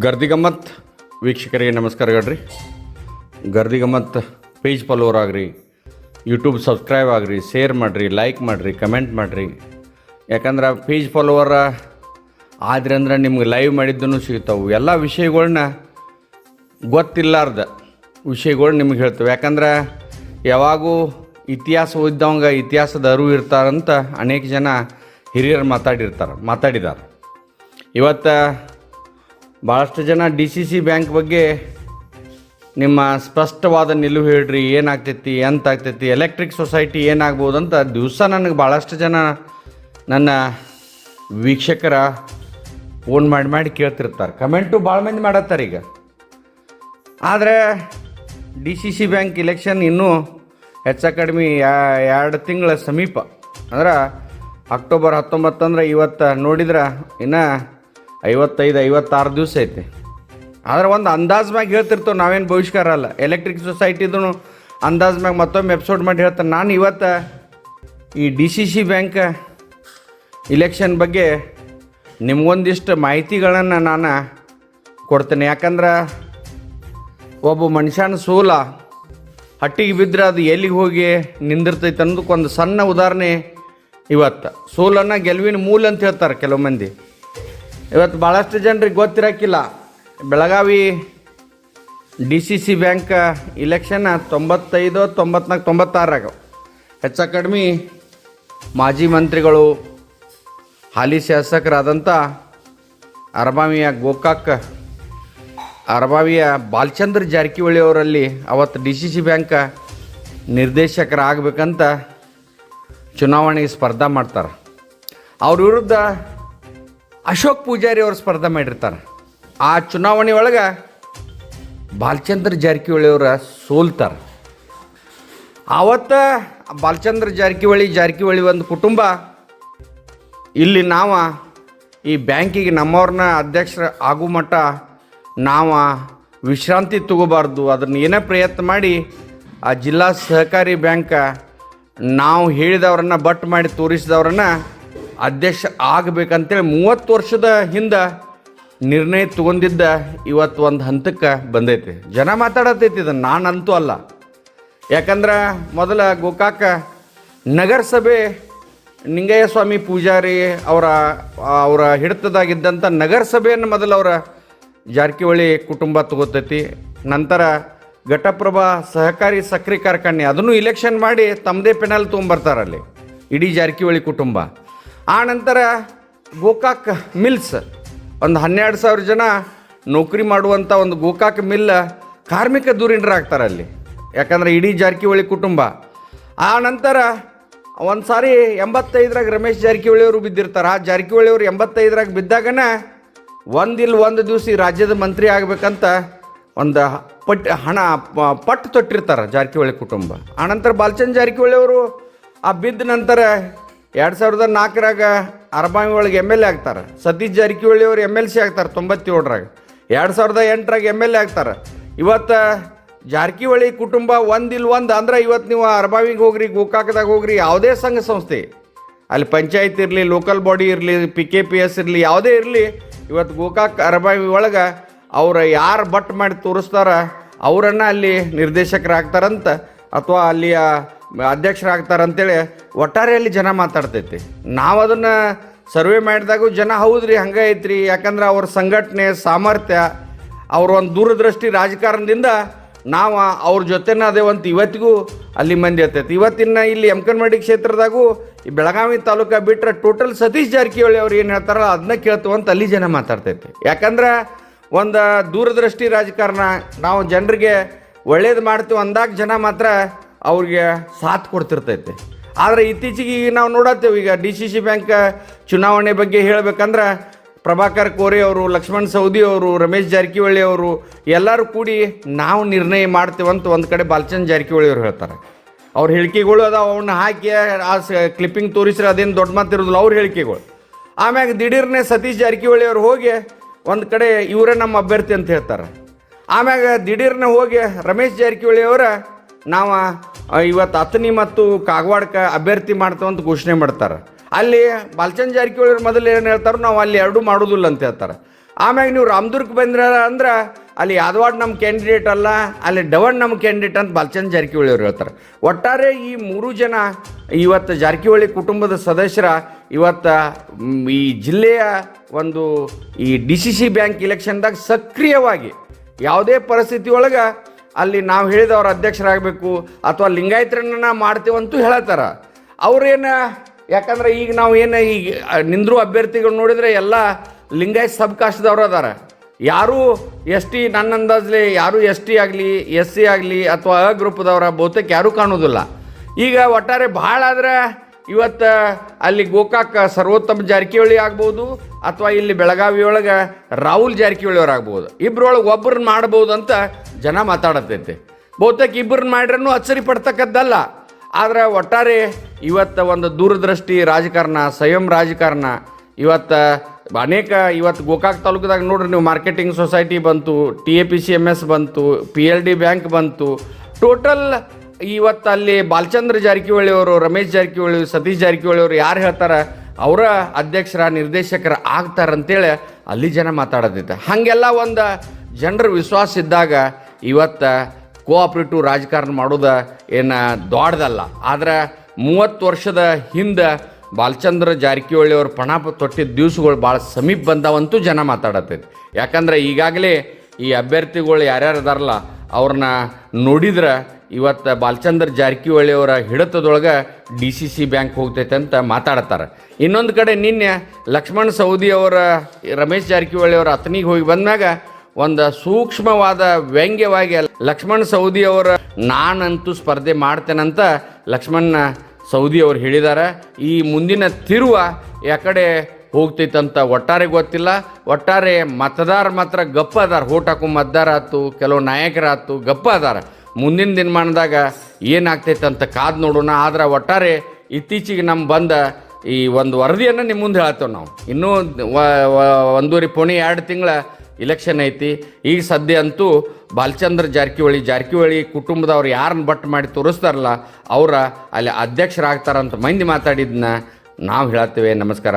ಗರ್ದಿ ಗಮ್ಮತ್ ವೀಕ್ಷಕರಿಗೆ ನಮಸ್ಕಾರಗಳ್ರಿ. ಗರ್ದಿ ಗಮ್ಮತ್ ಪೇಜ್ ಫಾಲೋವರ್ ಆಗ್ರಿ, ಯೂಟ್ಯೂಬ್ ಸಬ್ಸ್ಕ್ರೈಬ್ ಆಗ್ರಿ, ಶೇರ್ ಮಾಡಿರಿ, ಲೈಕ್ ಮಾಡಿರಿ, ಕಮೆಂಟ್ ಮಾಡಿರಿ. ಯಾಕಂದ್ರೆ ಪೇಜ್ ಫಾಲೋವರ ಆದ್ರೆ ಅಂದ್ರೆ ನಿಮ್ಗೆ ಲೈವ್ ಮಾಡಿದ್ದೂ ಸಿಗ್ತಾವೆ. ಎಲ್ಲ ವಿಷಯಗಳ್ನ ಗೊತ್ತಿಲ್ಲಾರ್ದ ವಿಷಯಗಳು ನಿಮ್ಗೆ ಹೇಳ್ತವೆ. ಯಾಕಂದ್ರೆ ಯಾವಾಗೂ ಇತಿಹಾಸ ಓದಿದವಂಗೆ ಇತಿಹಾಸದ ಅರಿವು ಇರ್ತಾರಂತ ಅನೇಕ ಜನ ಹಿರಿಯರು ಮಾತಾಡಿದ್ದಾರೆ. ಇವತ್ತು ಭಾಳಷ್ಟು ಜನ DCC ಬ್ಯಾಂಕ್ ಬಗ್ಗೆ ನಿಮ್ಮ ಸ್ಪಷ್ಟವಾದ ನಿಲುವು ಹೇಳ್ರಿ, ಏನಾಗ್ತೈತಿ, ಎಂತಾಗ್ತೈತಿ, ಎಲೆಕ್ಟ್ರಿಕ್ ಸೊಸೈಟಿ ಏನಾಗ್ಬೋದು ಅಂತ ದಿವಸ ನನಗೆ ಭಾಳಷ್ಟು ಜನ ನನ್ನ ವೀಕ್ಷಕರ ಫೋನ್ ಮಾಡಿ ಕೇಳ್ತಿರ್ತಾರೆ. ಕಮೆಂಟು ಭಾಳ ಮಂದಿ ಮಾಡತ್ತಾರೆ. ಈಗ ಆದರೆ DCC ಬ್ಯಾಂಕ್ ಇಲೆಕ್ಷನ್ ಇನ್ನೂ ಹೆಚ್ಚು ಕಡಿಮೆ 2 ತಿಂಗಳ ಸಮೀಪ, ಅಂದ್ರೆ ಅಕ್ಟೋಬರ್ 19 ಅಂದ್ರೆ ಇವತ್ತು ನೋಡಿದ್ರೆ ಇನ್ನು 55-56 ದಿವಸ ಐತೆ. ಆದ್ರೆ ಒಂದು ಅಂದಾಜು ಮ್ಯಾಗ ಹೇಳ್ತಿರ್ತೇವೆ, ನಾವೇನು ಭವಿಷ್ಕಾರ ಅಲ್ಲ. ಎಲೆಕ್ಟ್ರಿಕ್ ಸೊಸೈಟಿದು ಅಂದಾಜು ಮ್ಯಾಗ ಮತ್ತೊಮ್ಮೆ ಎಪಿಸೋಡ್ ಮಾಡಿ ಹೇಳ್ತಾರೆ. ನಾನು ಇವತ್ತು ಈ DCC ಬ್ಯಾಂಕ್ ಇಲೆಕ್ಷನ್ ಬಗ್ಗೆ ನಿಮಗೊಂದಿಷ್ಟು ಮಾಹಿತಿಗಳನ್ನು ನಾನು ಕೊಡ್ತೇನೆ. ಯಾಕಂದ್ರೆ ಒಬ್ಬ ಮನುಷ್ಯನ ಸೋಲ ಹಟ್ಟಿಗೆ ಬಿದ್ದರೆ ಅದು ಎಲ್ಲಿಗೆ ಹೋಗಿ ನಿಂದಿರ್ತೈತೆ ಅನ್ನೋದಕ್ಕೊಂದು ಸಣ್ಣ ಉದಾಹರಣೆ. ಇವತ್ತು ಸೋಲನ್ನು ಗೆಲುವಿನ ಮೂಲ ಅಂತ ಹೇಳ್ತಾರೆ ಕೆಲವು ಮಂದಿ. ಇವತ್ತು ಭಾಳಷ್ಟು ಜನರಿಗೆ ಗೊತ್ತಿರೋಕ್ಕಿಲ್ಲ, ಬೆಳಗಾವಿ DCC ಬ್ಯಾಂಕ್ ಇಲೆಕ್ಷನ್ 95, 94, 96 ಹೆಚ್ಚು ಕಡಿಮೆ ಮಾಜಿ ಮಂತ್ರಿಗಳು, ಹಾಲಿ ಶಾಸಕರಾದಂಥ ಅರಬಾವಿಯ ಬಾಲಚಂದ್ರ ಜಾರಕಿಹೊಳಿ ಅವರಲ್ಲಿ ಅವತ್ತು DCC ಬ್ಯಾಂಕ್ ನಿರ್ದೇಶಕರಾಗಬೇಕಂತ ಚುನಾವಣೆಗೆ ಸ್ಪರ್ಧೆ ಮಾಡ್ತಾರೆ. ಅವ್ರ ವಿರುದ್ಧ ಅಶೋಕ್ ಪೂಜಾರಿ ಅವರು ಸ್ಪರ್ಧೆ ಮಾಡಿರ್ತಾರೆ. ಆ ಚುನಾವಣೆ ಒಳಗೆ ಬಾಲಚಂದ್ರ ಜಾರಕಿಹೊಳಿ ಅವರ ಸೋಲ್ತಾರೆ. ಆವತ್ತು ಬಾಲಚಂದ್ರ ಜಾರಕಿಹೊಳಿ ಒಂದು ಕುಟುಂಬ ಇಲ್ಲಿ ನಾವು ಈ ಬ್ಯಾಂಕಿಗೆ ನಮ್ಮವ್ರನ್ನ ಅಧ್ಯಕ್ಷರ ಆಗೋ ಮಟ್ಟ ನಾವು ವಿಶ್ರಾಂತಿ ತಗೋಬಾರ್ದು, ಅದನ್ನು ಏನೇ ಪ್ರಯತ್ನ ಮಾಡಿ ಆ ಜಿಲ್ಲಾ ಸಹಕಾರಿ ಬ್ಯಾಂಕ್ ನಾವು ಹೇಳಿದವ್ರನ್ನ ಬಟ್ ಮಾಡಿ ತೋರಿಸಿದವ್ರನ್ನ ಅಧ್ಯಕ್ಷ ಆಗಬೇಕಂತೇಳಿ 30 ವರ್ಷದ ಹಿಂದೆ ನಿರ್ಣಯ ತೊಗೊಂಡಿದ್ದ ಇವತ್ತು ಒಂದು ಹಂತಕ್ಕೆ ಬಂದೈತಿ. ಜನ ಮಾತಾಡತೈತಿ, ಇದನ್ನು ನಾನಂತೂ ಅಲ್ಲ. ಯಾಕಂದ್ರೆ ಮೊದಲ ಗೋಕಾಕ ನಗರಸಭೆ ನಿಂಗಯ್ಯ ಸ್ವಾಮಿ ಪೂಜಾರಿ ಅವರ ಹಿಡಿತದಾಗಿದ್ದಂಥ ನಗರಸಭೆಯನ್ನು ಮೊದಲು ಅವರ ಜಾರಕಿಹೊಳಿ ಕುಟುಂಬ ತಗೋತೈತಿ. ನಂತರ ಘಟಪ್ರಭಾ ಸಹಕಾರಿ ಸಕ್ಕರೆ ಕಾರ್ಖಾನೆ ಅದನ್ನು ಇಲೆಕ್ಷನ್ ಮಾಡಿ ತಮ್ಮದೇ ಪೆನಲ್ ತೊಗೊಂಬರ್ತಾರಲ್ಲಿ ಇಡೀ ಜಾರಕಿಹೊಳಿ ಕುಟುಂಬ. ಆ ನಂತರ ಗೋಕಾಕ್ ಮಿಲ್ಸ್ ಒಂದು 12,000 ಜನ ನೌಕರಿ ಮಾಡುವಂಥ ಒಂದು ಗೋಕಾಕ್ ಮಿಲ್ ಕಾರ್ಮಿಕ ಧುರೀಣರಾಗ್ತಾರೆ ಅಲ್ಲಿ, ಯಾಕಂದರೆ ಇಡೀ ಜಾರಕಿಹೊಳಿ ಕುಟುಂಬ. ಆ ನಂತರ ಒಂದು ಸಾರಿ 85ರಾಗ ರಮೇಶ್ ಜಾರಕಿಹೊಳಿ ಅವರು ಬಿದ್ದಿರ್ತಾರೆ. ಆ ಜಾರಕಿಹೊಳಿ ಅವರು 85ರಾಗ ಬಿದ್ದಾಗನ ಒಂದು ದಿವಸ ಈ ರಾಜ್ಯದ ಮಂತ್ರಿ ಆಗಬೇಕಂತ ಒಂದು ಪಟ್ಟು ತೊಟ್ಟಿರ್ತಾರೆ ಜಾರಕಿಹೊಳಿ ಕುಟುಂಬ. ಆನಂತರ ಬಾಲಚಂದ್ರ ಜಾರಕಿಹೊಳಿ ಅವರು ಆ ಬಿದ್ದ ನಂತರ 2004ರಾಗ ಅರಬಾವಿ ಒಳಗೆ MLA ಆಗ್ತಾರೆ. ಸತೀಶ್ ಜಾರಕಿಹೊಳಿ ಅವರು MLC ಆಗ್ತಾರೆ 97ರಾಗ. 2008ರಾಗ MLA ಆಗ್ತಾರೆ. ಇವತ್ತು ಜಾರಕಿಹೊಳಿ ಕುಟುಂಬ ಒಂದು ಅಂದ್ರೆ ಇವತ್ತು ನೀವು ಅರಬಾವಿಗೆ ಹೋಗ್ರಿ, ಗೋಕಾಕದಾಗ ಹೋಗ್ರಿ, ಯಾವುದೇ ಸಂಘ ಸಂಸ್ಥೆ ಅಲ್ಲಿ ಪಂಚಾಯತ್ ಇರಲಿ, ಲೋಕಲ್ ಬಾಡಿ ಇರಲಿ, PKPS ಇರಲಿ, ಯಾವುದೇ ಇರಲಿ, ಇವತ್ತು ಗೋಕಾಕ್ ಅರಬಾವಿ ಒಳಗೆ ಅವ್ರು ಯಾರು ಬಟ್ ಮಾಡಿ ತೋರಿಸ್ತಾರ ಅವರನ್ನು ಅಲ್ಲಿ ನಿರ್ದೇಶಕರಾಗ್ತಾರಂತ ಅಥವಾ ಅಲ್ಲಿಯ ಅಧ್ಯಕ್ಷರಾಗ್ತಾರಂತೇಳಿ ಒಟ್ಟಾರೆಯಲ್ಲಿ ಜನ ಮಾತಾಡ್ತೈತಿ. ನಾವು ಅದನ್ನು ಸರ್ವೆ ಮಾಡಿದಾಗೂ ಜನ ಹೌದ್ರಿ ಹಂಗೆ ಐತ್ರಿ, ಯಾಕಂದ್ರೆ ಅವ್ರ ಸಂಘಟನೆ ಸಾಮರ್ಥ್ಯ, ಅವ್ರ ಒಂದು ದೂರದೃಷ್ಟಿ ರಾಜಕಾರಣದಿಂದ ನಾವು ಅವ್ರ ಜೊತೆನ ಅದೇವಂತ ಇವತ್ತಿಗೂ ಅಲ್ಲಿ ಮಂದಿ ಇರ್ತೈತಿ. ಇವತ್ತಿನ ಇಲ್ಲಿ ಎಮ್ಕನ್ಮಡಿ ಕ್ಷೇತ್ರದಾಗೂ ಈ ಬೆಳಗಾವಿ ತಾಲೂಕು ಬಿಟ್ಟರೆ ಟೋಟಲ್ ಸತೀಶ್ ಜಾರಕಿಹೊಳಿ ಅವ್ರು ಏನು ಹೇಳ್ತಾರಲ್ಲ ಅದನ್ನ ಕೇಳ್ತೇವಂತ ಅಲ್ಲಿ ಜನ ಮಾತಾಡ್ತೈತಿ. ಯಾಕಂದ್ರೆ ಒಂದು ದೂರದೃಷ್ಟಿ ರಾಜಕಾರಣ, ನಾವು ಜನರಿಗೆ ಒಳ್ಳೇದು ಮಾಡ್ತೀವಿ ಅಂದಾಗ ಜನ ಮಾತ್ರ ಅವ್ರಿಗೆ ಸಾಥ್ ಕೊಡ್ತಿರ್ತೈತೆ. ಆದರೆ ಇತ್ತೀಚೆಗೆ ನಾವು ನೋಡತ್ತೇವೆ, ಈಗ DCC ಬ್ಯಾಂಕ್ ಚುನಾವಣೆ ಬಗ್ಗೆ ಹೇಳಬೇಕಂದ್ರೆ ಪ್ರಭಾಕರ್ ಕೋರೆ ಅವರು, ಲಕ್ಷ್ಮಣ್ ಸವದಿ ಅವರು, ರಮೇಶ್ ಜಾರಕಿಹೊಳಿ ಅವರು ಎಲ್ಲರೂ ಕೂಡಿ ನಾವು ನಿರ್ಣಯ ಮಾಡ್ತೇವಂತ ಒಂದು ಕಡೆ ಬಾಲಚಂದ್ರ ಜಾರಕಿಹೊಳಿ ಅವರು ಹೇಳ್ತಾರೆ. ಅವ್ರ ಹೇಳಿಕೆಗಳು ಅದಾವ, ಅವನ್ನ ಹಾಕಿ ಆ ಕ್ಲಿಪ್ಪಿಂಗ್ ತೋರಿಸ್ರೆ ಅದೇನು ದೊಡ್ಡ ಮಾತಿರೋದಿಲ್ಲ ಅವ್ರ ಹೇಳಿಕೆಗಳು. ಆಮ್ಯಾಗ ದಿಢೀರ್ನೆ ಸತೀಶ್ ಜಾರಕಿಹೊಳಿ ಅವರು ಹೋಗಿ ಒಂದು ಕಡೆ ಇವರೇ ನಮ್ಮ ಅಭ್ಯರ್ಥಿ ಅಂತ ಹೇಳ್ತಾರೆ. ಆಮ್ಯಾಗ ದಿಢೀರ್ನೆ ಹೋಗಿ ರಮೇಶ್ ಜಾರಕಿಹೊಳಿ ಅವರ ನಾವು ಇವತ್ತು ಅತನಿ ಮತ್ತು ಕಾಗವಾಡಕ್ಕೆ ಅಭ್ಯರ್ಥಿ ಮಾಡ್ತೇವಂತ ಘೋಷಣೆ ಮಾಡ್ತಾರೆ. ಅಲ್ಲಿ ಬಾಲಚಂದ್ರ ಜಾರಕಿಹೊಳಿ ಮೊದಲು ಏನು ಹೇಳ್ತಾರೆ, ನಾವು ಅಲ್ಲಿ ಎರಡೂ ಮಾಡೋದಿಲ್ಲ ಅಂತ ಹೇಳ್ತಾರೆ. ಆಮ್ಯಾಗ ನೀವು ರಾಮದುರ್ಗ ಬಂದ್ರ ಅಂದ್ರೆ ಅಲ್ಲಿ ಯಾದವಾಡ್ ನಮ್ಮ ಕ್ಯಾಂಡಿಡೇಟ್ ಅಲ್ಲ, ಅಲ್ಲಿ ಡವಣ್ ನಮ್ಮ ಕ್ಯಾಂಡಿಡೇಟ್ ಅಂತ ಬಾಲಚಂದ್ರ ಜಾರಕಿಹೊಳಿ ಅವ್ರು ಹೇಳ್ತಾರೆ. ಒಟ್ಟಾರೆ ಈ 3 ಜನ ಇವತ್ತು ಜಾರಕಿಹೊಳಿ ಕುಟುಂಬದ ಸದಸ್ಯರ ಇವತ್ತು ಈ ಜಿಲ್ಲೆಯ ಒಂದು ಈ DCC ಬ್ಯಾಂಕ್ ಇಲೆಕ್ಷನ್ದಾಗ ಸಕ್ರಿಯವಾಗಿ ಯಾವುದೇ ಪರಿಸ್ಥಿತಿ ಒಳಗೆ ಅಲ್ಲಿ ನಾವು ಹೇಳಿದವ್ರ ಅಧ್ಯಕ್ಷರಾಗಬೇಕು ಅಥವಾ ಲಿಂಗಾಯತರನ್ನ ಮಾಡ್ತೀವಂತೂ ಹೇಳತ್ತಾರ. ಅವ್ರೇನು, ಯಾಕಂದ್ರೆ ಈಗ ನಾವು ಏನು ಈಗ ನಿಂದ್ರು ಅಭ್ಯರ್ಥಿಗಳು ನೋಡಿದರೆ ಎಲ್ಲ ಲಿಂಗಾಯತ್ ಸಬ್ ಕಾಸ್ಟ್ದವ್ರು ಅದಾರ. ಯಾರೂ ST ನನ್ನ ಅಂದಾಜಲ್ಲಿ ಯಾರೂ ST ಆಗಲಿ SC ಆಗಲಿ ಅಥವಾ ಗ್ರೂಪ್ದವರ ಬಹುತೇಕ ಯಾರೂ ಕಾಣೋದಿಲ್ಲ. ಈಗ ಒಟ್ಟಾರೆ ಭಾಳ ಆದ್ರೆ ಇವತ್ತು ಅಲ್ಲಿ ಗೋಕಾಕ್ ಸರ್ವೋತ್ತಮ ಜಾರಕಿಹೊಳಿ ಆಗ್ಬೋದು ಅಥವಾ ಇಲ್ಲಿ ಬೆಳಗಾವಿ ಒಳಗೆ ರಾಹುಲ್ ಜಾರಕಿಹೊಳಿ ಅವ್ರು ಆಗ್ಬೋದು. ಇಬ್ಬರೊಳಗೆ ಒಬ್ಬರನ್ನ ಮಾಡ್ಬೋದು ಅಂತ ಜನ ಮಾತಾಡತೈತೆ. ಬಹುತೇಕ ಇಬ್ಬರನ್ನ ಮಾಡ್ರೂ ಅಚ್ಚರಿ ಪಡ್ತಕ್ಕದ್ದಲ್ಲ. ಆದರೆ ಒಟ್ಟಾರೆ ಇವತ್ತು ಒಂದು ದೂರದೃಷ್ಟಿ ರಾಜಕಾರಣ, ಸ್ವಯಂ ರಾಜಕಾರಣ ಇವತ್ತು ಅನೇಕ ಇವತ್ತು ಗೋಕಾಕ್ ತಾಲೂಕದಾಗ ನೋಡ್ರಿ ನೀವು, ಮಾರ್ಕೆಟಿಂಗ್ ಸೊಸೈಟಿ ಬಂತು, TAPCMS ಬಂತು, PLD ಬ್ಯಾಂಕ್ ಬಂತು. ಟೋಟಲ್ ಇವತ್ತು ಅಲ್ಲಿ ಬಾಲಚಂದ್ರ ಜಾರಕಿಹೊಳಿ ಅವರು, ರಮೇಶ್ ಜಾರಕಿಹೊಳಿ, ಸತೀಶ್ ಜಾರಕಿಹೊಳಿ ಅವರು ಯಾರು ಹೇಳ್ತಾರೆ ಅವರ ಅಧ್ಯಕ್ಷರ ನಿರ್ದೇಶಕರ ಆಗ್ತಾರಂತೇಳಿ ಅಲ್ಲಿ ಜನ ಮಾತಾಡೋದೈತೆ. ಹಾಗೆಲ್ಲ ಒಂದು ಜನರ ವಿಶ್ವಾಸ ಇದ್ದಾಗ ಇವತ್ತು ಕೋಆಪ್ರೇಟಿವ್ ರಾಜಕಾರಣ ಮಾಡೋದು ಏನು ದೊಡ್ಡದಲ್ಲ. ಆದರೆ 30 ವರ್ಷದ ಹಿಂದೆ ಬಾಲಚಂದ್ರ ಜಾರಕಿಹೊಳಿ ಅವ್ರ ಪಣ ತೊಟ್ಟಿದ್ದ ದಿವಸಗಳು ಭಾಳ ಸಮೀಪ ಬಂದಾವಂತೂ ಜನ ಮಾತಾಡತ್ತೈತೆ. ಯಾಕಂದ್ರೆ ಈಗಾಗಲೇ ಈ ಅಭ್ಯರ್ಥಿಗಳು ಯಾರ್ಯಾರು ಅದಾರಲ್ಲ ಅವ್ರನ್ನ ನೋಡಿದ್ರೆ ಇವತ್ತು ಬಾಲಚಂದ್ರ ಜಾರಕಿಹೊಳಿ ಅವರ ಹಿಡಿತದೊಳಗೆ DCC ಬ್ಯಾಂಕ್ ಹೋಗ್ತೈತೆ ಅಂತ ಮಾತಾಡ್ತಾರೆ. ಇನ್ನೊಂದು ಕಡೆ ನಿನ್ನೆ ಲಕ್ಷ್ಮಣ್ ಸವದಿ ಅವರ ರಮೇಶ್ ಜಾರಕಿಹೊಳಿ ಅವರ ಅತನಿಗೆ ಹೋಗಿ ಬಂದಾಗ ಒಂದು ಸೂಕ್ಷ್ಮವಾದ ವ್ಯಂಗ್ಯವಾಗಿ ಲಕ್ಷ್ಮಣ್ ಸವದಿ ಅವರ ನಾನಂತೂ ಸ್ಪರ್ಧೆ ಮಾಡ್ತೇನಂತ ಲಕ್ಷ್ಮಣ್ ಸವದಿ ಅವ್ರು ಹೇಳಿದ್ದಾರೆ. ಈ ಮುಂದಿನ ತಿರುವ ಯಾಕಡೆ ಹೋಗ್ತೈತಂತ ಒಟ್ಟಾರೆ ಗೊತ್ತಿಲ್ಲ. ಒಟ್ಟಾರೆ ಮತದಾರ ಮಾತ್ರ ಗಪ್ಪ ಅದಾರ. ಓಟ್ ಹಾಕೋ ಮತದಾರ ಆಯ್ತು, ಕೆಲವು ನಾಯಕರಾಯ್ತು ಗಪ್ಪ ಅದಾರ. ಮುಂದಿನ ದಿನಮಾನದಾಗ ಏನಾಗ್ತೈತಂತ ಕಾದು ನೋಡೋಣ. ಆದ್ರೆ ಒಟ್ಟಾರೆ ಇತ್ತೀಚೆಗೆ ನಮ್ಮ ಬಂದ ಈ ಒಂದು ವರದಿಯನ್ನು ನಿಮ್ಮ ಮುಂದೆ ಹೇಳ್ತೇವೆ ನಾವು. ಇನ್ನೂ 1.5-2 ತಿಂಗಳ ಇಲೆಕ್ಷನ್ ಐತಿ. ಈಗ ಸದ್ಯ ಅಂತೂ ಬಾಲಚಂದ್ರ ಜಾರಕಿಹೊಳಿ ಕುಟುಂಬದವ್ರು ಯಾರನ್ನ ಬಟ್ ಮಾಡಿ ತೋರಿಸ್ತಾರಲ್ಲ ಅವರ ಅಲ್ಲಿ ಅಧ್ಯಕ್ಷರಾಗ್ತಾರಂತ ಮಂದಿ ಮಾತಾಡಿದ್ದನ್ನ ನಾವು ಹೇಳ್ತೇವೆ. ನಮಸ್ಕಾರ.